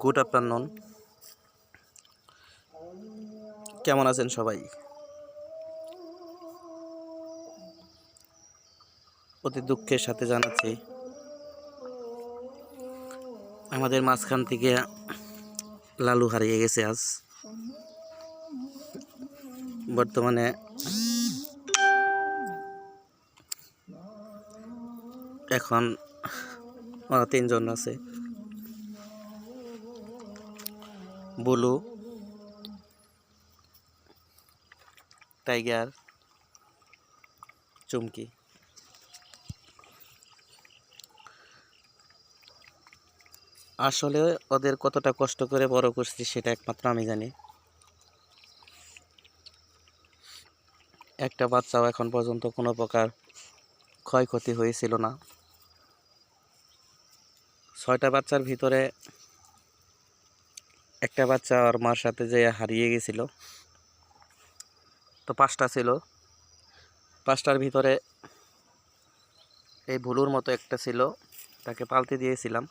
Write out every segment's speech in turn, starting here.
Good afternoon. কেমন আছেন সবাই? অতি দুঃখের সাথে জানাচ্ছি আমাদের মাঝখান থেকে লালু হারিয়ে গেছে। আজ বর্তমানে এখন ওরা তিনজন আছে, বুলু, টাইগার, চুমকি। আসলে ওদের কতটা কষ্ট করে বড় করছি সেটা একমাত্র আমি জানি। একটা বাচ্চাও এখন পর্যন্ত কোনো প্রকার ক্ষয়ক্ষতি হয়েছিল না। 6টা বাচ্চার ভিতরে একটা বাচ্চা ওর মার সাথে যে হারিয়ে গেছিল, তো 5টা ছিল। 5টার ভিতরে এই ভুলুর মতো একটা ছিল, তাকে পালতে দিয়েছিলাম।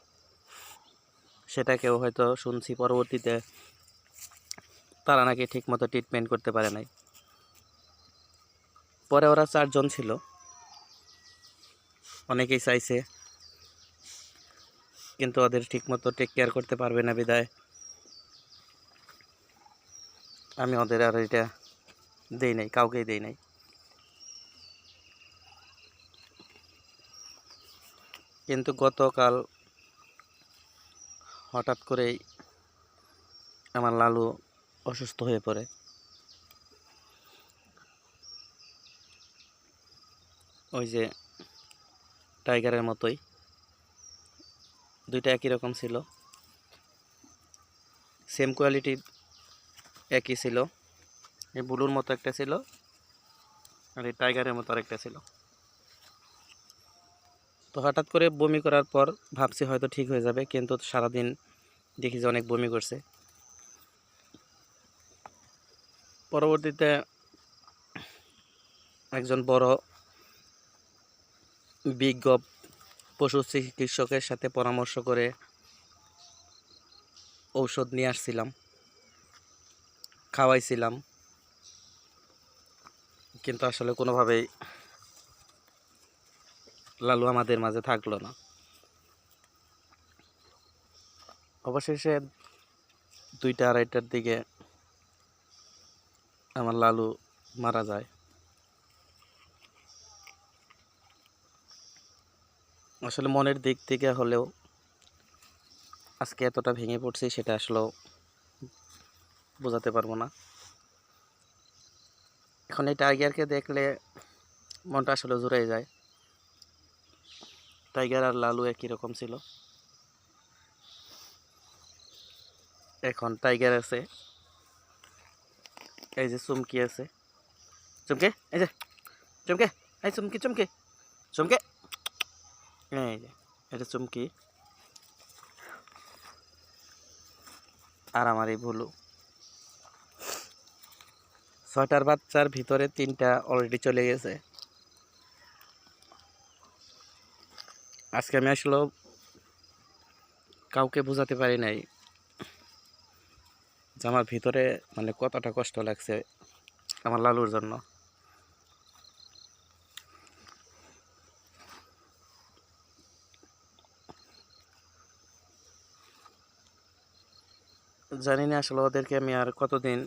সেটাকেও হয়তো শুনছি পরবর্তীতে তারা নাকি ঠিকমতো ট্রিটমেন্ট করতে পারে নাই। পরে ওরা 4জন ছিল, অনেকেই চাইছে, কিন্তু ওদের ঠিকমতো টেক কেয়ার করতে পারবে না বিদায় আমি ওদের আর এটা দেই নাই, কাউকেই দেই নাই। কিন্তু গতকাল হঠাৎ করেই আমার লালু অসুস্থ হয়ে পড়ে। ওই যে টাইগারের মতোই, দুইটা একই রকম ছিল, সেম কোয়ালিটির একই ছিল। এই ব্লুর মতো একটা ছিল আর এই টাইগারের মতো আরেকটা ছিল। তো হঠাৎ করে বমি করার পর ভাবছি হয়তো ঠিক হয়ে যাবে, কিন্তু সারাদিন দেখি যে অনেক বমি করছে। পরবর্তীতে একজন বড় বিজ্ঞ পশু চিকিৎসকের সাথে পরামর্শ করে ঔষধ নিয়ে আসছিলাম, খাওয়াইছিলাম, কিন্তু আসলে কোনোভাবেই লালু আমাদের মাঝে থাকলো না। অবশেষে 2টা 2:30টার দিকে আমার লালু মারা যায়। আসলে মনের দিক থেকে হলেও আজকে এতটা ভেঙে পড়ছি সেটা আসলেও বোঝাতে পারবো না। এখন এই টাইগারকে দেখলে মনটা আসলে জুড়ে যায়। টাইগার আর লালু একই রকম ছিল। এখন টাইগার আছে, এই যে চুমকি আছে, চুমকে, এই যে চুমকে, এই চুমকি, চুমকি, চুমকে, এই যে এটা চুমকি। আর আমার এই ভুলু। 6টার বাচ্চার ভিতরে 3টা অলরেডি চলে গেছে। আজকে আমি আসলে কাউকে বোঝাতে পারি নাই যে আমার ভিতরে মানে কতটা কষ্ট লাগছে আমার লালুর জন্য। জানি না আসলে ওদেরকে আমি আর কতদিন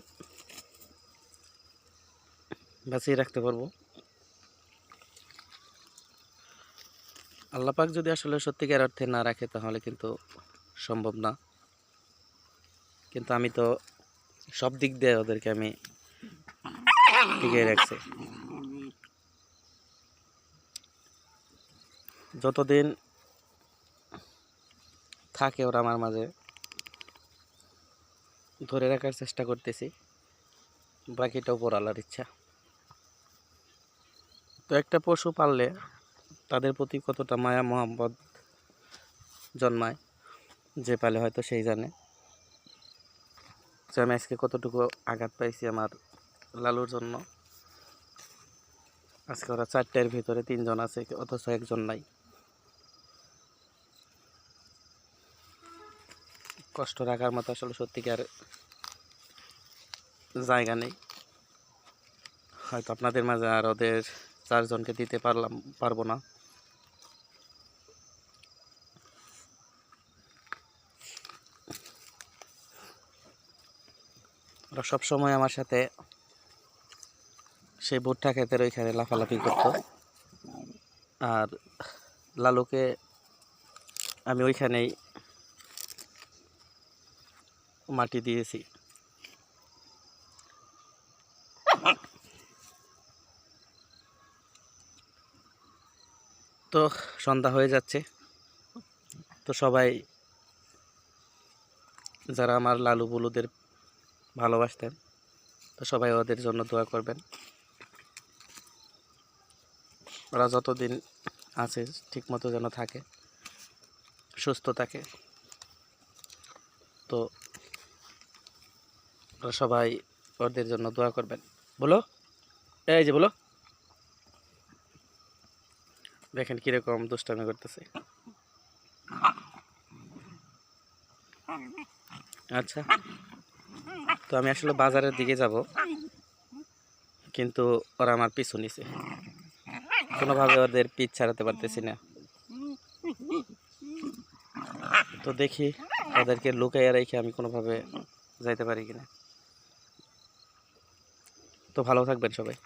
বাঁচিয়ে রাখতে পারবো। আল্লাহ পাক যদি আসলে সত্যিকার অর্থে না রাখে তাহলে কিন্তু সম্ভব না। কিন্তু আমি তো সব দিক দিয়ে ওদেরকে আমি টিকিয়ে রাখছি। যতদিন থাকে ওরা আমার মাঝে ধরে রাখার চেষ্টা করতেছি, বাকিটা উপর আল্লাহর ইচ্ছা। তো একটা পশু পাললে তাদের প্রতি কতটা মায়া মহব্বত জন্মায়, যে পালে হয়তো সেই জানে যে আমি আজকে কতটুকু আঘাত পাইছি আমার লালুর জন্য। আজকে ওরা 4টার ভিতরে 3জন আছে, অথচ একজন নাই। কষ্ট রাখার মতো আসলে সত্যিকার জায়গা নেই। হয়তো আপনাদের মাঝে আর ওদের 4 জনকে দিতে পারবো না। ওরা সবসময় আমার সাথে সেই ভুট্টা ক্ষেতের ওইখানে লাফালাফি করতো, আর লালুকে আমি ওইখানেই মাটি দিয়েছি। তো সন্ধ্যা হয়ে যাচ্ছে, তো সবাই যারা আমার লালু বুলুদের ভালোবাসতেন, তো সবাই ওদের জন্য দোয়া করবেন। ওরা যতদিন আছে ঠিক মতো যেন থাকে, সুস্থ থাকে। তো ওরা সবাই ওদের জন্য দোয়া করবেন। বলো, এই যে বলো, দেখেন কিরকম দুষ্টামি করতেছে। আচ্ছা, তো আমি আসলে বাজারের দিকে যাব, কিন্তু ওরা আমার পিছু নিছে, কোনোভাবে ওদের পিছ ছাড়াতে পারতেছি না। তো দেখি ওদেরকে লুকাইয়া রেখে আমি কোনোভাবে যাইতে পারি কিনা। তো ভালো থাকবেন সবাই।